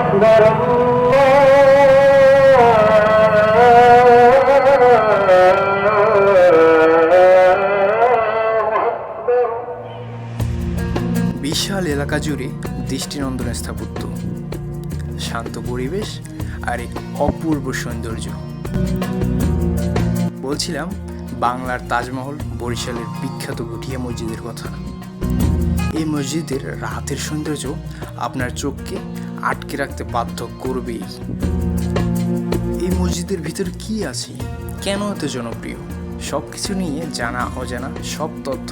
বিশাল এলাকা জুড়ে দৃষ্টিনন্দন স্থাপত্য, শান্ত পরিবেশ আর এক অপূর্ব সৌন্দর্য। বলছিলাম বাংলার তাজমহল বরিশালের বিখ্যাত গুঠিয়া মসজিদের কথা। এই মসজিদের রাতের সৌন্দর্য আপনার চোখকে আটকে রাখতে বাধ্য করবেই। এই মসজিদের ভিতরে কি আছে, কেন এত জনপ্রিয়, সব কিছু নিয়ে জানা অজানা সব তথ্য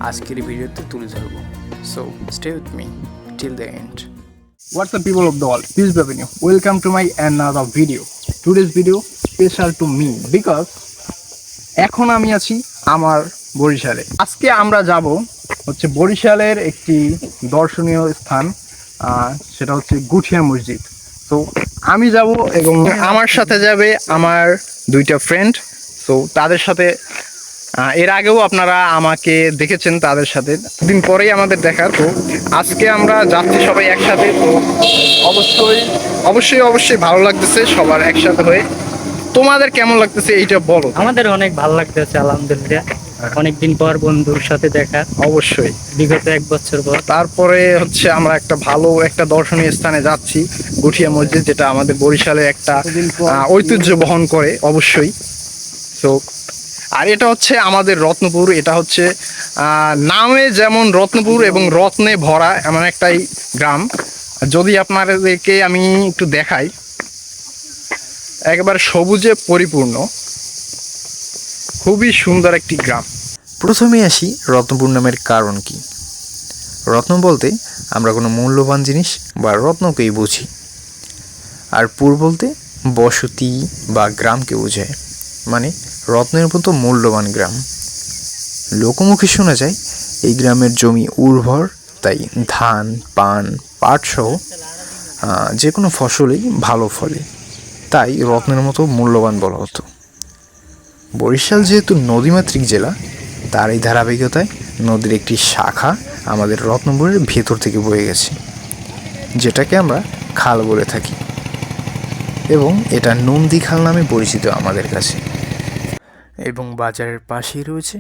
আজকের ভিডিওতে তুলে ধরব। So stay with me till the end. What's up people of the world, this is Bhavinu. Welcome to my another video. Today's video special to me because এখন আমি আছি আমার বরিশালে। আজকে আমরা যাব হচ্ছে বরিশালের একটি দর্শনীয় স্থান, সেটা হচ্ছে গুঠিয়া মসজিদ। তো আমি যাব এবং আমার সাথে যাবে আমার দুইটা ফ্রেন্ড। তো তাদের সাথে এর আগেও আপনারা আমাকে দেখেছেন, তাদের সাথে দিন পরেই আমাদের দেখা। তো আজকে আমরা যাচ্ছি সবাই একসাথে। তো অবশ্যই ভালো লাগতেছে সবার একসাথে হয়ে। তোমাদের কেমন লাগতেছে এইটা বলো। আমাদের অনেক ভালো লাগতেছে আলহামদুলিল্লাহ, অনেকদিন পর বন্ধুর সাথে দেখা। অবশ্যই বিগত 1 বছর পর। তারপরে হচ্ছে আমরা একটা ভালো একটা দর্শনীয় স্থানে যাচ্ছি, গুঠিয়া মসজিদ, যেটা আমাদের বরিশালে একটা ঐতিহ্য বহন করে অবশ্যই। তো আর এটা হচ্ছে আমাদের রত্নপুর। এটা হচ্ছে নামে যেমন রত্নপুর এবং রত্নে ভরা এমন একটাই গ্রাম। যদি আপনাদেরকে আমি একটু দেখাই, একেবারে সবুজে পরিপূর্ণ, খুবই সুন্দর একটি গ্রাম। প্রথমে আসি রত্নপুর নামের কারণ কি। রত্ন বলতে আমরা কোনো মূল্যবান জিনিস বা রত্নকেই বুঝি, আর পুর বলতে বসতি বা গ্রামকে বোঝায়, মানে রত্নের মতো মূল্যবান গ্রাম। লোকমুখে শোনা যায় এই গ্রামের জমি উর্বর, তাই ধান, পান, পাট সহ যে কোনো ফসলই ভালো ফলে, তাই রত্নের মতো মূল্যবান বলা হতো। বরিশাল যেহেতু নদীমাতৃক জেলা, তার এই ধারাবাহিকতায় নদীর একটি শাখা আমাদের রত্নপুরের ভেতর থেকে বয়ে গেছে, যেটাকে আমরা খাল বলে থাকি, এবং এটা নন্দী খাল নামে পরিচিত আমাদের কাছে। এবং বাজারের পাশেই রয়েছে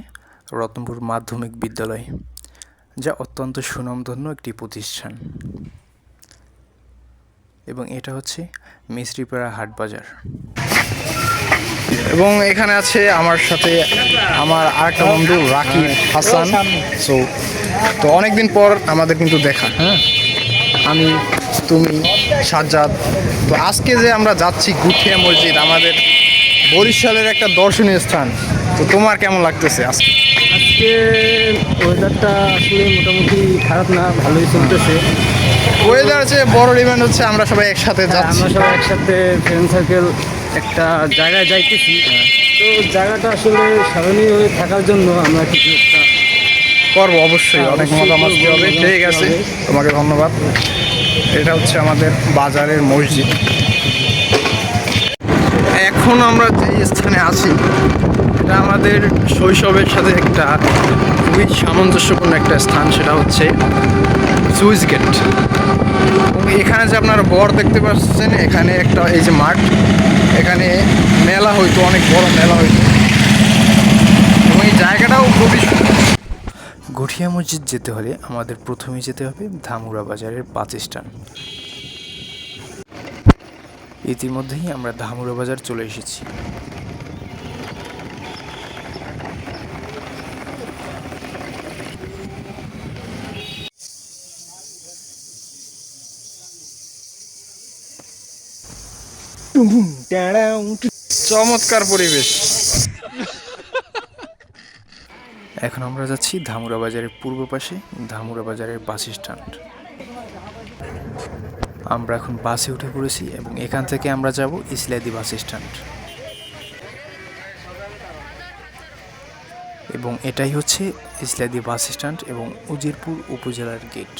রত্নপুর মাধ্যমিক বিদ্যালয়, যা অত্যন্ত সুনামধন্য একটি প্রতিষ্ঠান। এবং এটা হচ্ছে মিস্ত্রিপাড়া হাট বাজার। এবং এখানে আছে আমার সাথে আমার আরেকটা বন্ধু রাকিব হাসান। তো অনেকদিন পর আমাদের কিন্তু দেখা, আমি, তুমি, সাজ্জাদ। তো আজকে যে আমরা যাচ্ছি গুঠিয়া মসজিদ, আমাদের বরিশালের একটা দর্শনীয় স্থান। তো তোমার কেমন লাগতেছে আজকে? আজকে ওয়েদারটা আসলে মোটামুটি খারাপ না, ভালোই চলতেছে। ওয়েদার যে বড় ইভেন্ট হচ্ছে, আমরা সবাই একসাথে যাচ্ছি। আমরা সবাই একসাথে ফ্রেন্ড সার্কেল একটা জায়গায় যাইতেছি। তো জায়গাটা আসলে স্মরণীয় হয়ে থাকার জন্য আমরা কিছু একটা করবো, অবশ্যই অনেক মতামত হবে। ঠিক আছে, তোমাকে ধন্যবাদ। এটা হচ্ছে আমাদের বাজারের মসজিদ। এখন আমরা যে স্থানে আছি, এটা আমাদের শৈশবের সাথে একটা খুবই সামঞ্জস্যপূর্ণ একটা স্থান। সেটা হচ্ছে সুইচ গেট। এখানে যে আপনারা বর দেখতে পাচ্ছেন, এখানে একটা এই যে মাঠ, এখানে মেলা হইতো, অনেক বড় মেলা হইতো, এবং এই জায়গাটাও খুবই সুন্দর। গুঠিয়া মসজিদ যেতে হলে আমাদের প্রথমে যেতে হবে ধামুরা বাজারের বাস স্ট্যান্ড। ইতিমধ্যেই আমরা ধামুরা বাজার চলে এসেছি। চমৎকার পরিবেশ। এখন আমরা যাচ্ছি ধামুরা বাজারের পূর্ব পাশে ধামুরা বাজারের বাস স্ট্যান্ড। আমরা এখন বাসে উঠে পড়েছি এবং এখান থেকে আমরা যাব ইসলাদি বাস স্ট্যান্ড। এবং এটাই হচ্ছে ইসলাদি বাস স্ট্যান্ড এবং উজিরপুর উপজেলার গেট।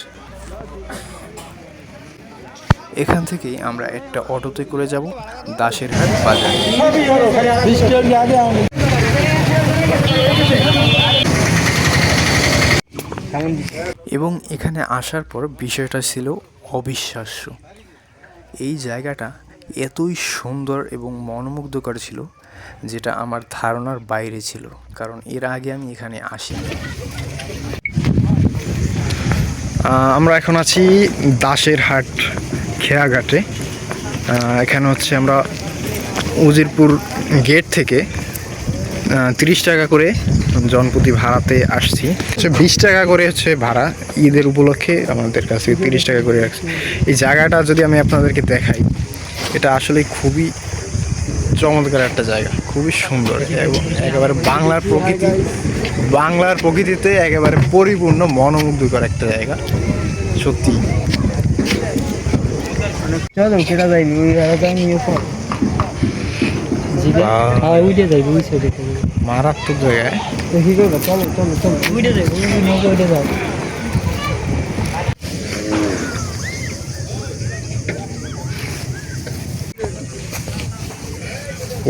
এখান থেকেই আমরা একটা অটোতে করে যাব দাসেরহাট বাজার। এবং এখানে আসার পর বিষয়টা ছিল অবিশ্বাস্য। এই জায়গাটা এতই সুন্দর এবং মনোমুগ্ধকর ছিল যেটা আমার ধারণার বাইরে ছিল, কারণ এর আগে আমি এখানে আসিনি। আমরা এখন আছি দাসের হাট খেয়াঘাটে। এখানে হচ্ছে আমরা উজিরপুর গেট থেকে 30 টাকা করে জনপ্রতি ভাড়াতে আসছি। 20 টাকা করে হচ্ছে ভাড়া, ঈদের উপলক্ষে আমাদের কাছে 30 টাকা করে রাখছি। এই জায়গাটা যদি আমি আপনাদেরকে দেখাই, এটা আসলে খুবই চমৎকার একটা জায়গা, খুবই সুন্দর এবং একেবারে বাংলার প্রকৃতিতে একেবারে পরিপূর্ণ মনোমুগ্ধকর একটা জায়গা সত্যি। মারাত্মক জায়গায়।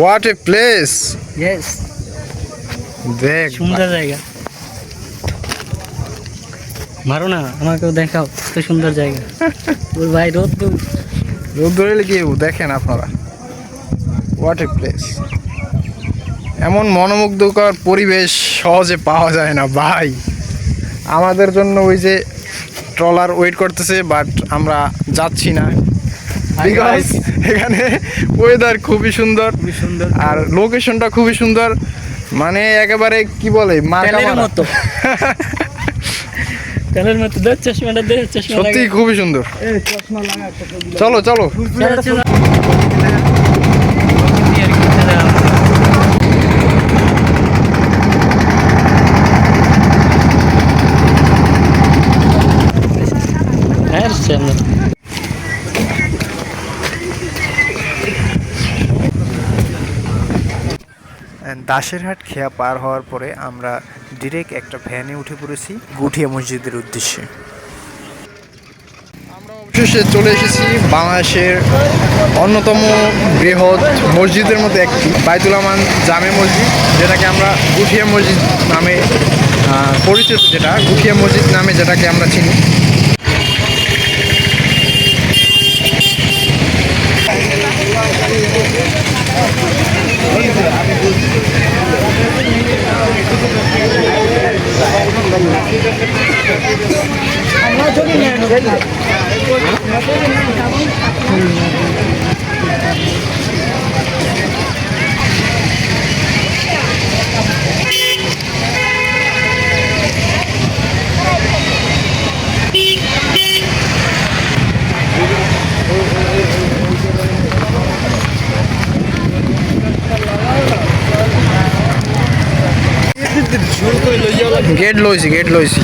What a place! ইয়েস, দেখ সুন্দর জায়গা। মারো না, আমাকেও দেখাও, এত সুন্দর জায়গা। ওর ভাই রোদ ধরে গিয়ে দেখেন আপনারা, হোয়াট এ প্লেস। এমন মনোমুগ্ধকর পরিবেশ সহজে পাওয়া যায় না ভাই। আমাদের জন্য ওই যে ট্রলার ওয়েট করতেছে, বাট আমরা যাচ্ছি না বিকজ এখানে ওয়েদার খুবই সুন্দর আর লোকেশনটা খুবই সুন্দর, মানে একেবারে কি বলে তেলের মতো। তেলের মতো চশমাটা দে, চশমা সত্যি খুবই সুন্দর। চলো চলো দাসের হাট খেয়া পার হওয়ার পরে আমরা ডিরেক্ট একটা ভ্যানে উঠে পড়েছি গুঠিয়া মসজিদের উদ্দেশ্যে। অবশেষে চলে এসেছি বাংলাদেশের অন্যতম বৃহৎ মসজিদের মধ্যে একটি, বাইতুল আমান জামে মসজিদ, যেটাকে আমরা গুঠিয়া মসজিদ নামে পরিচিত, যেটা গুঠিয়া মসজিদ নামে যেটাকে আমরা চিনি। গেট লইছি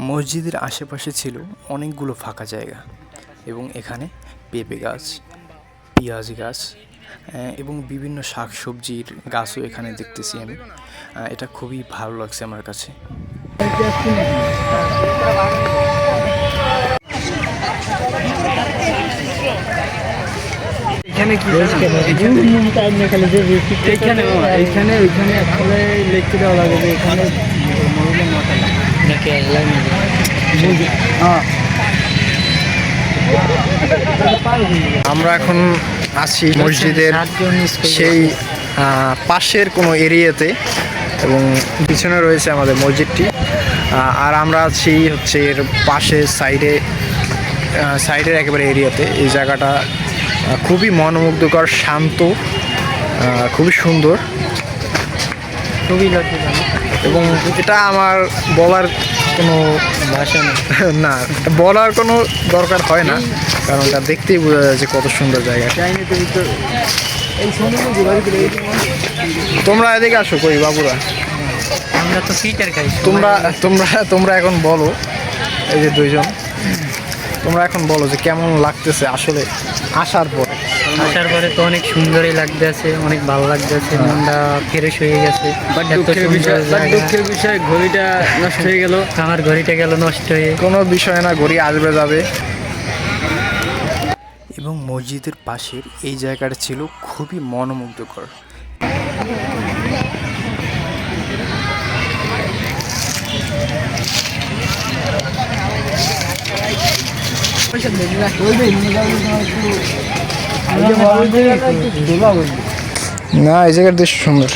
মসজিদের আশেপাশে ছিল অনেকগুলো ফাঁকা জায়গা এবং এখানে পেঁপে গাছ, পেঁয়াজ গাছ এবং বিভিন্ন শাকসবজির গাছও এখানে দেখতেছি আমি। এটা খুবই ভালো লাগছে আমার কাছে। এখানে কি এইখানে আসলে লিখতে দেওয়া লাগে যে এখানে আমরা এখন আছি মসজিদের সেই পাশের কোনো এরিয়াতে এবং পিছনে রয়েছে আমাদের মসজিদটি। আর আমরা আছি হচ্ছে এর পাশে সাইডের একেবারে এরিয়াতে। এই জায়গাটা খুবই মনোমুগ্ধকর, শান্ত, খুবই সুন্দর, খুবই লজ্জাজনক। এবং এটা আমার বলার কোনো ভাষা নেই। না, বলার কোনো দরকার হয় না, কারণ এটা দেখতেই বোঝা যায় যে কত সুন্দর জায়গা। চাইনি তুমি তো এই সময় তোমরা এদিকে আসো, কই বাবুরা, আমরা তো ফিটার খাই। তোমরা তোমরা তোমরা এখন বলো, এই যে দুইজন, তোমরা এখন বলো যে কেমন লাগতেছে আসলে আসার পরে। আসার পরে তো অনেক সুন্দরই লাগতেছে, অনেক ভালো লাগতেছে, মনটা ফ্রেশ হয়ে গেছে। দুঃখের বিষয় ঘড়িটা নষ্ট হয়ে গেল, আমার ঘড়িটা গেল নষ্ট হয়ে। কোনো বিষয় না, ঘড়ি আসবে যাবে। এবং মসজিদের পাশের এই জায়গাটা ছিল খুবই মনোমুগ্ধকর। না, এই জায়গার দৃশ্য সুন্দর।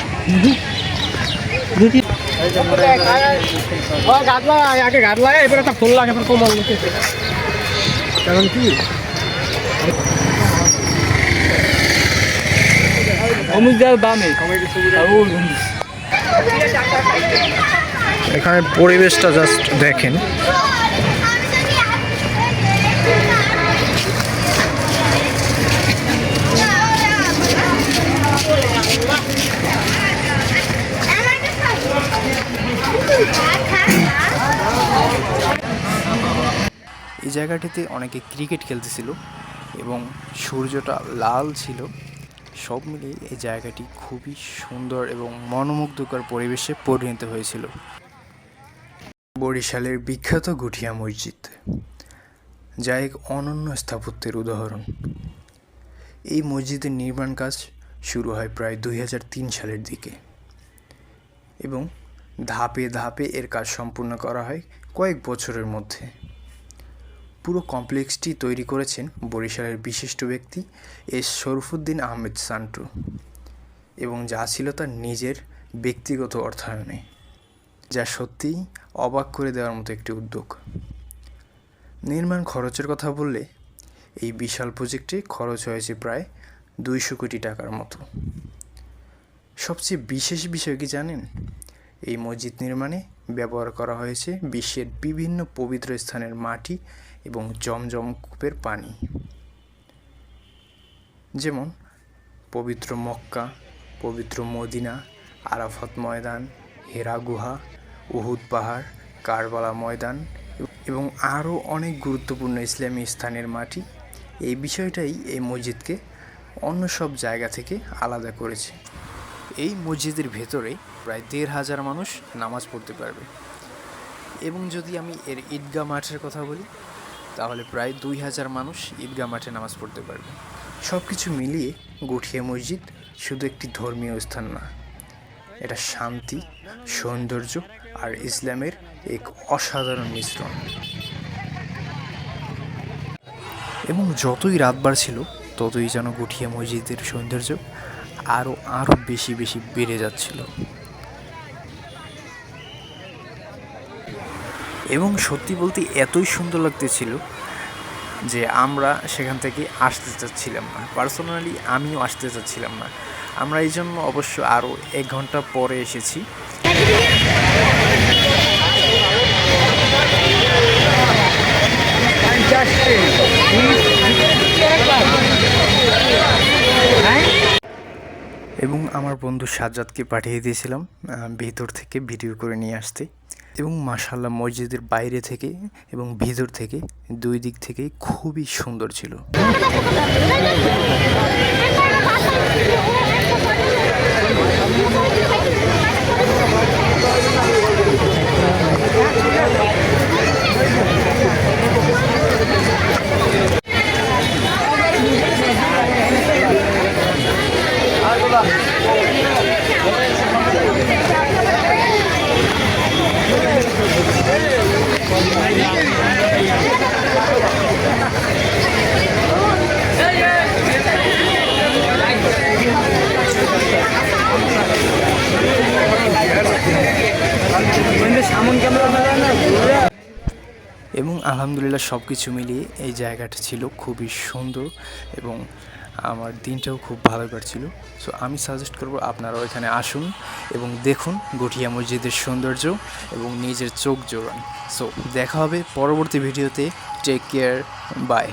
কারণ কি এখানে পরিবেশটা জাস্ট দেখেন। এই জায়গাটিতে অনেকে ক্রিকেট খেলতেছিল এবং সূর্যটা লাল ছিল। সব মিলিয়ে এই জায়গাটি খুবই সুন্দর এবং মনোমুগ্ধকর পরিবেশে পরিণত হয়েছিল। বরিশালের বিখ্যাত গুঠিয়া মসজিদ, যা এক অনন্য স্থাপত্যের উদাহরণ। এই মসজিদের নির্মাণ কাজ শুরু হয় প্রায় 2003 সালের দিকে এবং ধাপে ধাপে এর কাজ সম্পূর্ণ করা হয় কয়েক বছরের মধ্যে। পুরো কমপ্লেক্সটি তৈরি করেছেন বরিশালের বিশিষ্ট ব্যক্তি এস শরফুদ্দিন আহমেদ সান্টু, এবং যা ছিল তার নিজের ব্যক্তিগত অর্থায়নে, যা সত্যিই অবাক করে দেওয়ার মতো একটি উদ্যোগ। নির্মাণ খরচের কথা বললে এই বিশাল প্রজেক্টে খরচ হয়েছে প্রায় 200 কোটি টাকার মতো। সবচেয়ে বিশেষ বিষয় কি জানেন? এই মসজিদ নির্মাণে ব্যবহার করা হয়েছে বিশ্বের বিভিন্ন পবিত্র স্থানের মাটি এবং জমজম কূপের পানি, যেমন পবিত্র মক্কা, পবিত্র মদিনা, আরাফাত ময়দান, হেরা গুহা, উহুদ পাহাড়, কারবালা ময়দান এবং আরও অনেক গুরুত্বপূর্ণ ইসলামী স্থানের মাটি। এই বিষয়টাই এই মসজিদকে অন্য সব জায়গা থেকে আলাদা করেছে। এই মসজিদের ভেতরে প্রায় 1,500 মানুষ নামাজ পড়তে পারবে, এবং যদি আমি এর ঈদগাহ মাঠের কথা বলি তাহলে প্রায় 2,000 মানুষ ঈদগাহ মাঠে নামাজ পড়তে পারবে। সব কিছু মিলিয়ে গুঠিয়া মসজিদ শুধু একটি ধর্মীয় স্থান না, এটা শান্তি, সৌন্দর্য আর ইসলামের এক অসাধারণ মিশ্রণ। এবং যতই রাত বাড়ছিল ততই যেন গুঠিয়া মসজিদের সৌন্দর্য আরও বেশি বেড়ে যাচ্ছিল। এবং সত্যি বলতে এতই সুন্দর লাগতেছিল যে আমরা সেখান থেকে আসতে চাচ্ছিলাম না। পার্সোনালি আমিও আসতে চাচ্ছিলাম না। আমরা এই জন্য অবশ্য আরও 1 ঘন্টা পরে এসেছি। এবং আমার বন্ধু সাজ্জাদকে পাঠিয়ে দিয়েছিলাম ভিতর থেকে ভিডিও করে নিয়ে আসতে। এবং মাশাআল্লাহ মসজিদের বাইরে থেকে এবং ভিতর থেকে দুই দিক থেকেই খুবই সুন্দর ছিল। এবং আলহামদুলিল্লাহ সব কিছু মিলিয়ে এই জায়গাটা ছিল খুবই সুন্দর এবং আমার দিনটাও খুব ভালো কাটছিল। সো আমি সাজেস্ট করব আপনারাও এখানে আসুন এবং দেখুন গঠিয়া মসজিদের সৌন্দর্য এবং নিজের চোখ জোড়ান। সো দেখা হবে পরবর্তী ভিডিওতে। Take care, by.